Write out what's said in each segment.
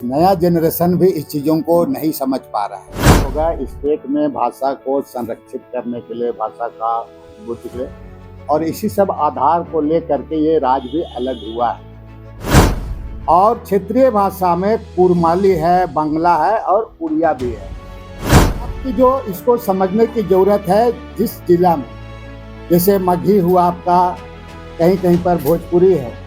नया जनरेशन भी इस चीज़ों को नहीं समझ पा रहा है। होगा स्टेट में भाषा को संरक्षित करने के लिए, भाषा का मजबूती के लिए, और इसी सब आधार को लेकर के ये राज्य भी अलग हुआ है। और क्षेत्रीय भाषा में कुरमाली है, बंगला है और उड़िया भी है। आपकी जो इसको समझने की जरूरत है, जिस जिला में जैसे मगही हुआ आपका, कहीं कहीं पर भोजपुरी है,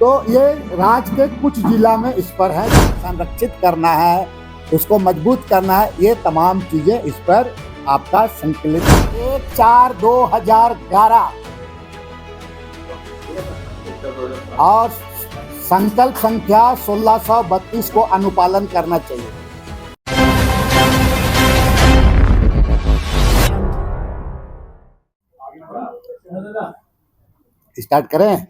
तो ये राज्य के कुछ जिला में इस पर है। संरक्षित करना है, उसको मजबूत करना है, ये तमाम चीजें इस पर आपका संकलित 1/4/2011 और संकल्प संख्या 1632 को अनुपालन करना चाहिए। स्टार्ट करें?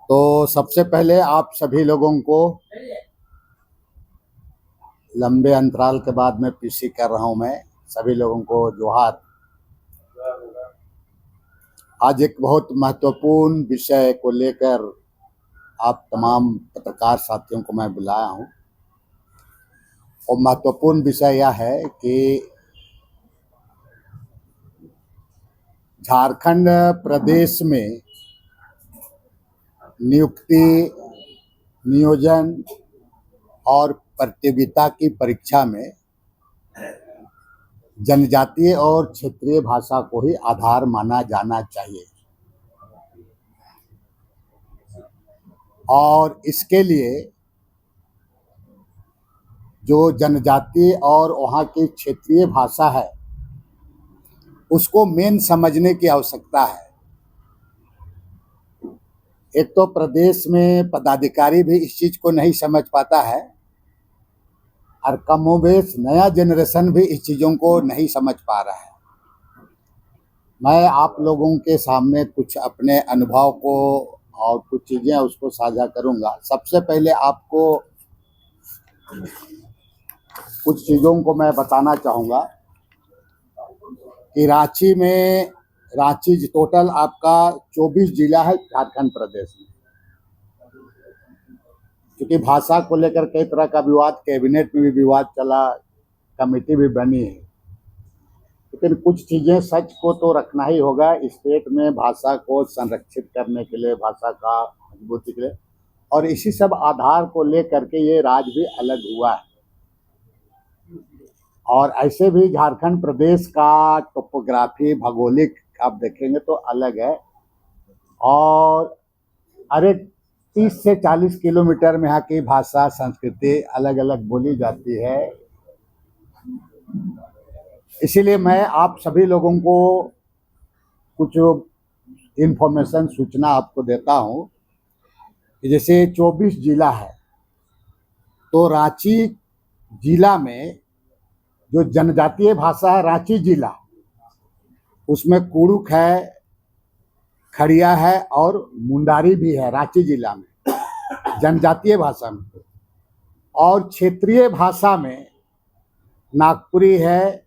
तो सबसे पहले आप सभी लोगों को लंबे अंतराल के बाद मैं पीसी कर रहा हूं। मैं सभी लोगों को जोहार। आज एक बहुत महत्वपूर्ण विषय को लेकर आप तमाम पत्रकार साथियों को मैं बुलाया हूं, और महत्वपूर्ण विषय यह है कि झारखंड प्रदेश में नियुक्ति, नियोजन और प्रतियोगिता की परीक्षा में जनजातीय और क्षेत्रीय भाषा को ही आधार माना जाना चाहिए। और इसके लिए जो जनजातीय और वहाँ की क्षेत्रीय भाषा है, उसको मेन समझने की आवश्यकता है। एक तो प्रदेश में पदाधिकारी भी इस चीज को नहीं समझ पाता है, और कमोबेश नया जनरेशन भी इस चीज़ों को नहीं समझ पा रहा है। मैं आप लोगों के सामने कुछ अपने अनुभव को और कुछ चीज़ें उसको साझा करूंगा। सबसे पहले आपको कुछ चीज़ों को मैं बताना चाहूँगा कि रांची टोटल आपका 24 जिला है झारखंड प्रदेश में। क्योंकि भाषा को लेकर कई तरह का विवाद, कैबिनेट में भी विवाद चला, कमेटी भी बनी है, लेकिन कुछ चीज़ें सच को तो रखना ही होगा। स्टेट में भाषा को संरक्षित करने के लिए, भाषा का मजबूती के लिए, और इसी सब आधार को लेकर के ये राज्य भी अलग हुआ है। और ऐसे भी झारखंड प्रदेश का टोपोग्राफी, भौगोलिक आप देखेंगे तो अलग है। और अरे 30 से 40 किलोमीटर में यहाँ की भाषा, संस्कृति अलग अलग बोली जाती है। इसीलिए मैं आप सभी लोगों को कुछ इन्फॉर्मेशन, सूचना आपको देता हूँ कि जैसे 24 जिला है, तो रांची जिला में जो जनजातीय भाषा है, रांची जिला, उसमें कुड़ुक है, खड़िया है और मुंडारी भी है रांची जिला में, जनजातीय भाषा में। और क्षेत्रीय भाषा में नागपुरी है,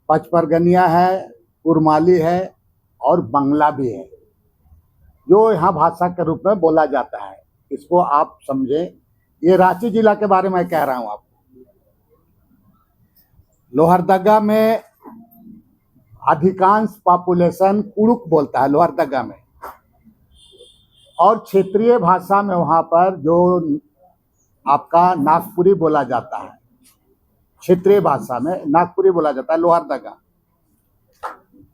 पचपरगनिया है, कुरमाली है और बंगला भी है, जो यहाँ भाषा के रूप में बोला जाता है। इसको आप समझें। ये रांची जिला के बारे में कह रहा हूँ आपको। लोहरदगा में अधिकांश पॉपुलेशन कुड़ुक बोलता है लोहरदगा में, और क्षेत्रीय भाषा में वहाँ पर जो आपका नागपुरी बोला जाता है, क्षेत्रीय भाषा में नागपुरी बोला जाता है लोहरदगा।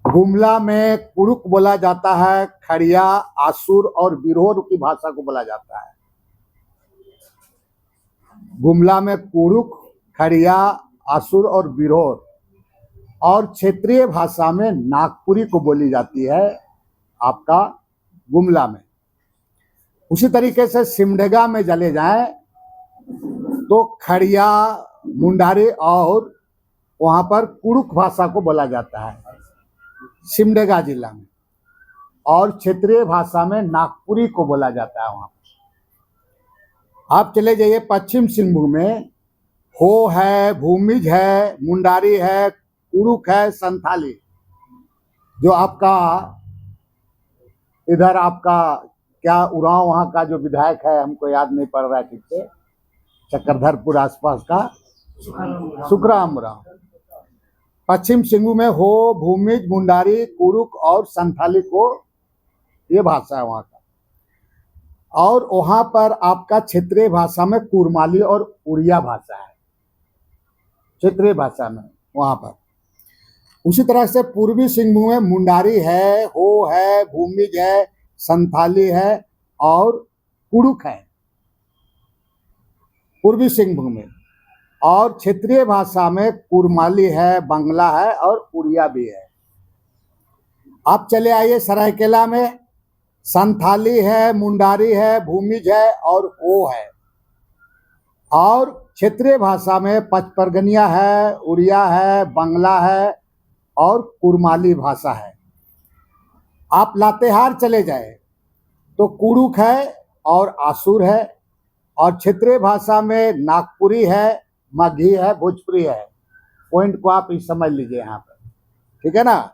गुमला में कुड़ुक बोला जाता है, खड़िया, आसुर और बिरहोर की भाषा को बोला जाता है। गुमला में कुड़ुक, खड़िया, आसुर और बिरहोर, और क्षेत्रीय भाषा में नागपुरी को बोली जाती है आपका गुमला में। उसी तरीके से सिमडेगा में चले जाएं तो खड़िया, मुंडारी और वहाँ पर कुड़ुक भाषा को बोला जाता है सिमडेगा जिला में, और क्षेत्रीय भाषा में नागपुरी को बोला जाता है वहाँ पर। आप चले जाइए पश्चिम सिंहभूम में, हो है, भूमिज है, मुंडारी है, कुड़ुक है, संथाली। जो आपका इधर आपका क्या उरांव, वहाँ का जो विधायक है, हमको याद नहीं पड़ रहा है ठीक से, चक्रधरपुर आसपास का सुखरामपुरा। पश्चिम सिंहभूम में हो, भूमिज, मुंडारी, कुरुक और संथाली को ये भाषा है वहाँ का। और वहाँ पर आपका क्षेत्रीय भाषा में कुरमाली और उड़िया भाषा है क्षेत्रीय भाषा में वहाँ पर। उसी तरह से पूर्वी सिंहभूम में मुंडारी है, हो है, भूमिज है, संथाली है और कुड़ुक है पूर्वी सिंहभूम में। और क्षेत्रीय भाषा में कुरमाली है, बंगला है और उड़िया भी है। आप चले आइए सरायकेला में, संथाली है, मुंडारी है, भूमिज है और ओ है। और क्षेत्रीय भाषा में पचपरगनिया है, उड़िया है, बंगला है और कुरमाली भाषा है। आप लातेहार चले जाए तो कुड़ुक है और आसुर है। और क्षेत्रीय भाषा में नागपुरी है, मगही है, भोजपुरी है। पॉइंट को आप समझ लीजिए यहाँ पर, ठीक है ना।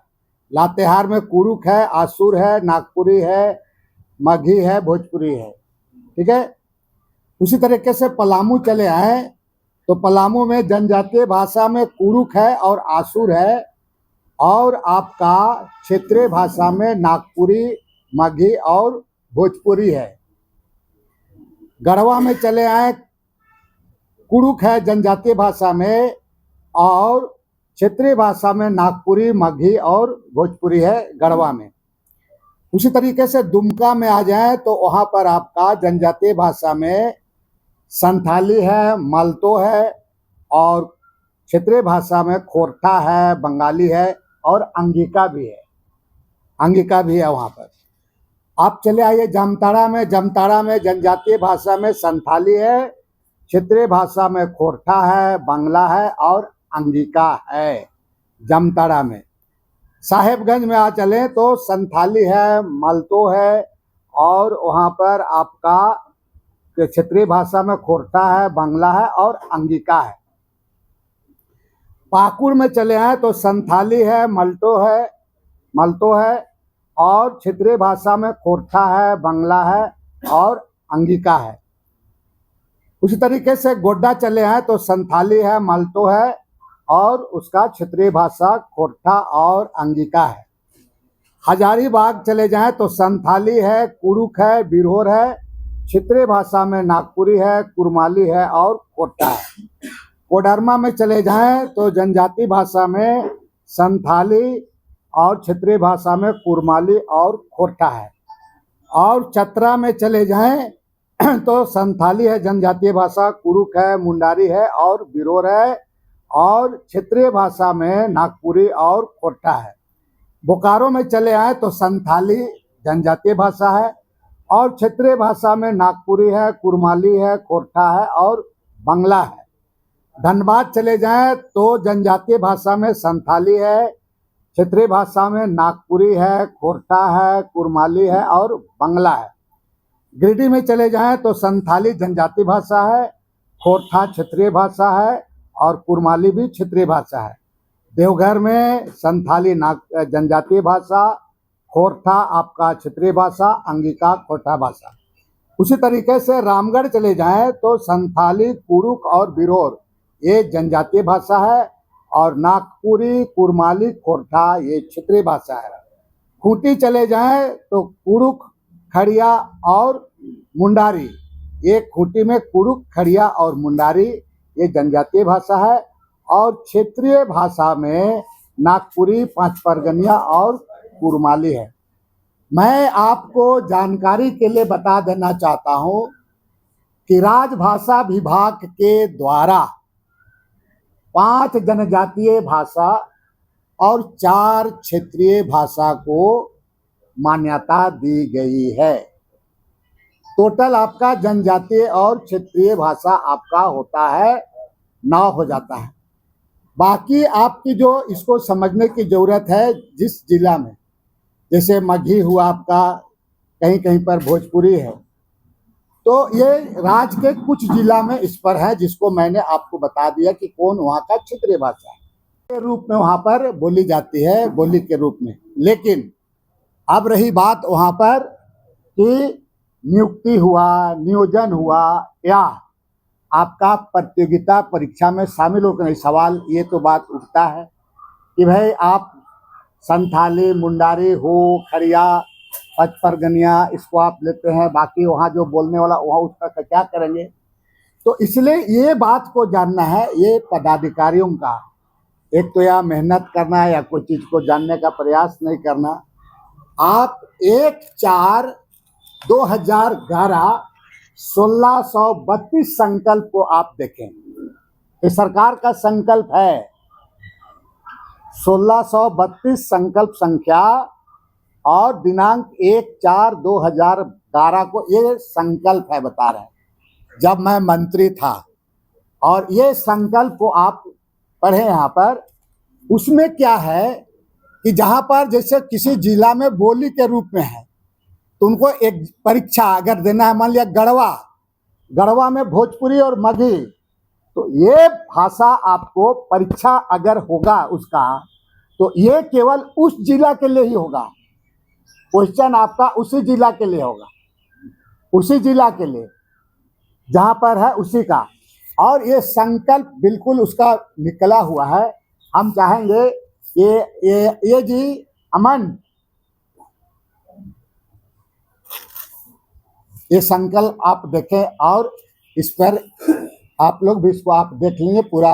लातेहार में कुड़ुक है, आसुर है, नागपुरी है, मगही है, भोजपुरी है, ठीक है। उसी तरीके से पलामू चले आए तो पलामू में जनजातीय भाषा में कुड़ुक है और आसुर है। और आपका क्षेत्रीय भाषा में नागपुरी, मगही और भोजपुरी है। गढ़वा में चले आए, कुड़ुक है जनजातीय भाषा में और क्षेत्रीय भाषा में नागपुरी, मगही और भोजपुरी है गढ़वा में। उसी तरीके से दुमका में आ जाए तो वहाँ पर आपका जनजातीय भाषा में संथाली है, मल्तो है और क्षेत्रीय भाषा में खोरठा है, बंगाली है और अंगिका भी है। अंगिका भी है वहाँ पर। आप चले आइए जामताड़ा में। जामताड़ा में जनजातीय भाषा में संथाली है, क्षेत्रीय भाषा में खोरठा है, बंगला है और अंगिका है जामताड़ा में। साहेबगंज में आ चले तो संथाली है, मल्तो है और वहाँ पर आपका क्षेत्रीय भाषा में खोरठा है, बंगला है और अंगिका है। पाकुड़ में चले आए तो संथाली है, मल्तो है और क्षेत्रीय भाषा में खोरठा है, बंगला है और अंगिका है। उसी तरीके से गोड्डा चले आए तो संथाली है, मल्तो है और उसका क्षेत्रीय भाषा खोरठा और अंगिका है। हजारीबाग चले जाएं तो संथाली है, कुड़ुक है, बिरहोर है, क्षेत्रीय भाषा में नागपुरी है, कुरमाली है और खोरठा है। कोडरमा में चले जाएं तो जनजाति भाषा में संथाली और क्षेत्रीय भाषा में कुरमाली और खोरठा है। और चतरा में चले जाएं तो संथाली है जनजातीय भाषा, कुड़ुक है, मुंडारी है और बिरोर है और क्षेत्रीय भाषा में नागपुरी और खोरठा है। बोकारो में चले आए तो संथाली जनजातीय भाषा है और क्षेत्रीय भाषा में नागपुरी है, कुरमाली है, खोरठा है और बंगला है। धनबाद चले जाएं तो जनजातीय भाषा में संथाली है, क्षेत्रीय भाषा में नागपुरी है, खोरठा है, कुरमाली है और बंगला है। गिरिडीह में चले जाएं तो संथाली जनजातीय भाषा है, खोरठा क्षेत्रीय भाषा है और कुरमाली भी क्षेत्रीय भाषा है। देवघर में संथाली जनजातीय भाषा, खोरठा आपका क्षेत्रीय भाषा, अंगिका खोरठा भाषा। उसी तरीके से रामगढ़ चले जाएं तो संथाली, कुड़ुक और बिरोर ये जनजातीय भाषा है और नागपुरी, कुरमाली, खोरठा ये क्षेत्रीय भाषा है। खूंटी चले जाएं तो कुड़ुक, खड़िया और मुंडारी, ये खूंटी में कुड़ुक, खड़िया और मुंडारी ये जनजातीय भाषा है। और क्षेत्रीय भाषा में नागपुरी, पांचपरगनिया और कुरमाली है। मैं आपको जानकारी के लिए बता देना चाहता हूं कि राजभाषा विभाग के द्वारा 5 जनजातीय भाषा और 4 क्षेत्रीय भाषा को मान्यता दी गई है। टोटल आपका जनजातीय और क्षेत्रीय भाषा आपका होता है 9 हो जाता है। बाकी आपकी जो इसको समझने की ज़रूरत है, जिस जिला में जैसे मगही हुआ आपका, कहीं कहीं पर भोजपुरी है, तो ये राज्य के कुछ जिला में इस पर है जिसको मैंने आपको बता दिया कि कौन वहाँ का क्षेत्रीय भाषा है के रूप में वहाँ पर बोली जाती है, बोली के रूप में। लेकिन अब रही बात वहाँ पर कि नियुक्ति हुआ, नियोजन हुआ या आपका प्रतियोगिता परीक्षा में शामिल हो कि नहीं। सवाल ये तो बात उठता है कि भाई आप संथाली, मुंडारी हो, खरिया, पचपरगनिया, इसको आप लेते हैं, बाकी वहाँ जो बोलने वाला वहाँ उसका क्या करेंगे। तो इसलिए ये बात को जानना है, ये पदाधिकारियों का एक तो या मेहनत करना है या कोई चीज़ को जानने का प्रयास नहीं करना। आप 1/4/2011 1632 संकल्प को आप देखें, ये सरकार का संकल्प है। 1632 संकल्प संख्या और दिनांक 1/4/2011 को ये संकल्प है, बता रहे हैं जब मैं मंत्री था। और ये संकल्प को आप पढ़े यहाँ पर। उसमें क्या है कि जहाँ पर जैसे किसी जिला में बोली के रूप में है तो उनको एक परीक्षा अगर देना है, मान लिया गढ़वा में भोजपुरी और मगही, तो ये भाषा आपको परीक्षा अगर होगा उसका तो ये केवल उस जिला के लिए ही होगा। क्वेश्चन आपका उसी जिला के लिए होगा, उसी जिला के लिए जहाँ पर है उसी का। और ये संकल्प बिल्कुल उसका निकला हुआ है। हम चाहेंगे ये जी अमन, ये संकल्प आप देखें और इस पर आप लोग भी इसको आप देख लेंगे। पूरा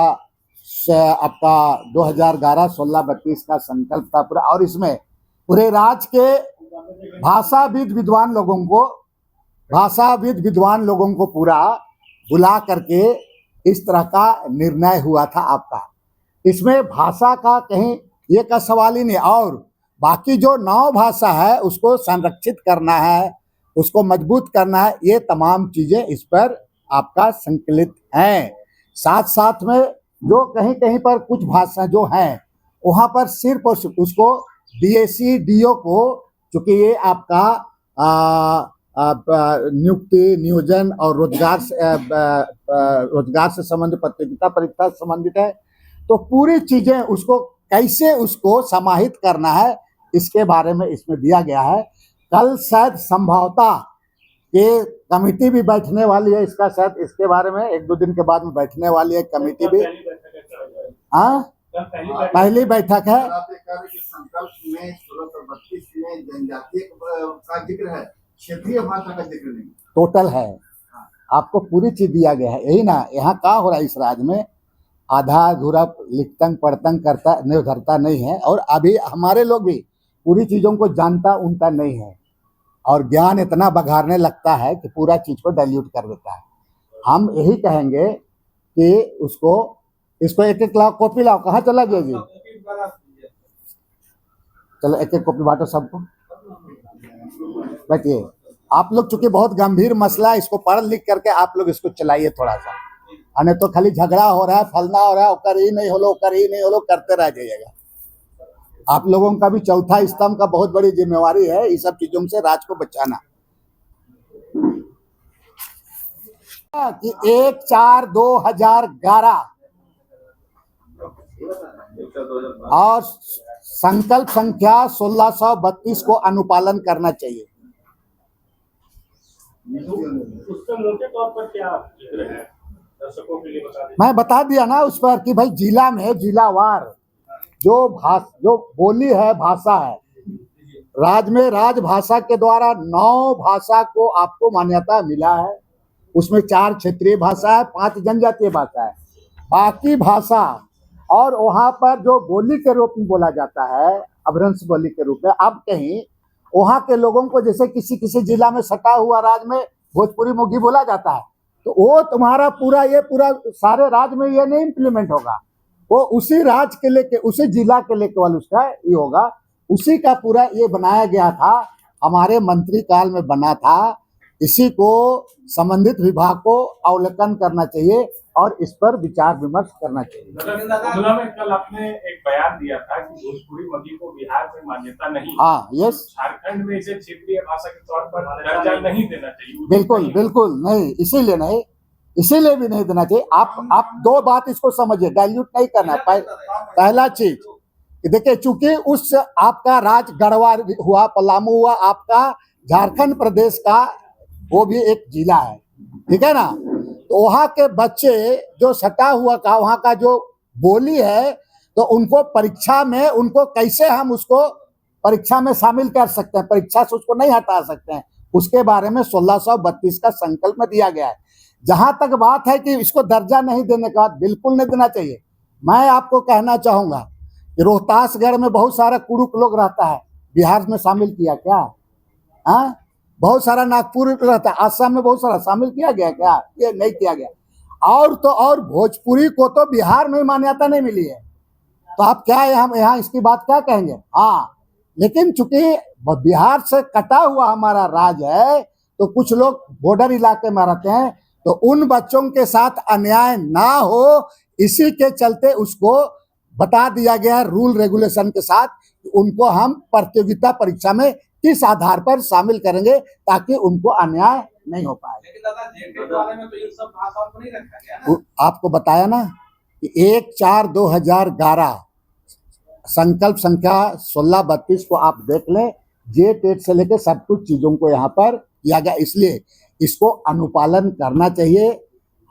आपका 2011-16-32 का संकल्प था पूरा। और इसमें पूरे राज्य के भाषाविद विद्वान लोगों को पूरा बुला करके इस तरह का निर्णय हुआ था आपका। इसमें भाषा का कहीं ये का सवाल ही नहीं। और बाकी जो 9 भाषा है उसको संरक्षित करना है, उसको मजबूत करना है, ये तमाम चीज़ें इस पर आपका संकलित हैं। साथ साथ में जो कहीं कहीं पर कुछ भाषा जो हैं वहाँ पर सिर्फ और सिर्फ उसको DAC DO को, चूँकि ये आपका नियुक्ति, नियोजन और रोजगार से संबंधित प्रतियोगिता परीक्षा से संबंधित है, तो पूरी चीज़ें उसको कैसे उसको समाहित करना है इसके बारे में इसमें दिया गया है। कल शायद संभवतः ये कमेटी भी बैठने वाली है इसका, शायद इसके बारे में 1-2 दिन के बाद में बैठने वाली है कमेटी भी। हाँ, पहली बैठक है। संकल्प में 1632 में जनजातीय का जिक्र है, क्षेत्रीय भाषा का जिक्र नहीं, टोटल है। आपको पूरी चीज दिया गया है, यही ना। यहाँ क्या हो रहा है इस राज्य में, आधा अधूरा लिखतंग पढ़तंग करता निर्भरता नहीं है। और अभी हमारे लोग भी पूरी चीज़ों को जानता उनता नहीं है और ज्ञान इतना बघारने लगता है कि पूरा चीज़ को डाइल्यूट कर देता है। हम यही कहेंगे कि इसको एक लाओ, कॉपी लाओ। कहाँ चला गया जी? चलो एक कॉपी बांटो सबको, बैठिए। आप लोग चूंकि बहुत गंभीर मसला है, इसको पढ़ लिख करके आप लोग इसको चलाइए थोड़ा सा। अने तो खाली झगड़ा हो रहा है, फलना हो रहा है, कर ही नहीं हो लो करते रह जाइएगा। आप लोगों का भी चौथा स्तंभ का बहुत बड़ी जिम्मेवारी है इस सब चीजों से राज्य को बचाना। कि 1/4/2011 और संकल्प संख्या 1632 को अनुपालन करना चाहिए। उसका मोटे तौर पर क्या जिक्र है, दर्शकों के लिए बता दें। मैं बता दिया ना उस पर कि भाई जिला में जिलावार जो बोली है, भाषा है, राज्य में राजभाषा के द्वारा 9 भाषा को आपको मान्यता मिला है। उसमें 4 क्षेत्रीय भाषा है, 5 जनजातीय भाषा है। बाकी भाषा और वहाँ पर जो बोली के रूप में बोला जाता है, अभ्रंश बोली के रूप में, अब कहीं वहाँ के लोगों को जैसे किसी जिला में सटा हुआ राज्य में भोजपुरी मुगी बोला जाता है, तो वो तुम्हारा पूरा सारे राज्य में ये नहीं इम्प्लीमेंट होगा। वो उसी राज्य के लेके, उसी जिला के लेके केवल उसका ये होगा। उसी का पूरा ये बनाया गया था, हमारे मंत्री काल में बना था। इसी को संबंधित विभाग को अवलोकन करना चाहिए और इस पर विचार विमर्श करना चाहिए। में कल आपने एक बयान दिया था कि भोजपुरी मगही को बिहार में मान्यता नहीं। हाँ, यस। झारखंड में इसे क्षेत्रीय भाषा के तौर पर दर्जा नहीं देना चाहिए। बिल्कुल नहीं, इसीलिए भी नहीं देना चाहिए। आप 2 बात इसको समझिए, डाइल्यूट नहीं करना। पहला चीज देखिए, चूंकि उस आपका राज गढ़वा हुआ, पलामू हुआ, आपका झारखंड प्रदेश का वो भी एक जिला है, ठीक है ना। तो वहाँ के बच्चे जो सटा हुआ का वहाँ का जो बोली है, तो उनको परीक्षा में उनको कैसे हम उसको परीक्षा में शामिल कर सकते हैं, परीक्षा से उसको नहीं हटा सकते हैं, उसके बारे में 1632 का संकल्प में दिया गया है। जहां तक बात है कि इसको दर्जा नहीं देने का, बिल्कुल नहीं देना चाहिए। मैं आपको कहना चाहूंगा कि रोहतासगढ़ में बहुत सारा कुड़ुक लोग रहता है, बिहार में शामिल किया क्या? हाँ, बहुत सारा नागपुर रहता है, आसाम में बहुत सारा शामिल किया गया क्या? ये नहीं किया गया। और तो और भोजपुरी को तो बिहार में मान्यता नहीं मिली है, तो आप क्या यहाँ इसकी बात क्या कहेंगे? हाँ, लेकिन चूंकि बिहार से कटा हुआ हमारा राज्य है, तो कुछ लोग बॉर्डर इलाके में रहते हैं, तो उन बच्चों के साथ अन्याय ना हो, इसी के चलते उसको बता दिया गया रूल रेगुलेशन के साथ कि उनको हम प्रतियोगिता परीक्षा में किस आधार पर शामिल करेंगे ताकि उनको अन्याय नहीं हो पाए। लेकिन दादा जेके के बारे में तो इन सब भाषाओं को नहीं रखा गया ना। आपको बताया ना कि 1/4/2011 संकल्प संख्या 1632 को आप देख लें, जे टेट से लेकर सब कुछ चीजों को यहाँ पर किया गया, इसलिए इसको अनुपालन करना चाहिए।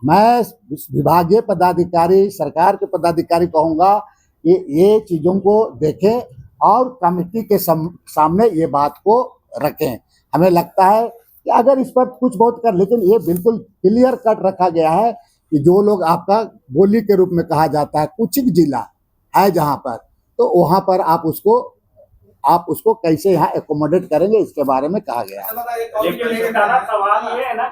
मैं विभागीय पदाधिकारी, सरकार के पदाधिकारी कहूँगा कि ये चीज़ों को देखें और कमेटी के सामने ये बात को रखें। हमें लगता है कि अगर इस पर कुछ बहुत कर, लेकिन ये बिल्कुल क्लियर कट रखा गया है कि जो लोग आपका बोली के रूप में कहा जाता है, कुछ जिला है जहाँ पर, तो वहाँ पर आप उसको कैसे यहाँ एकोमोडेट करेंगे, इसके बारे में कहा गया है। दादा एक और लेकिन दादा सवाल ये है ना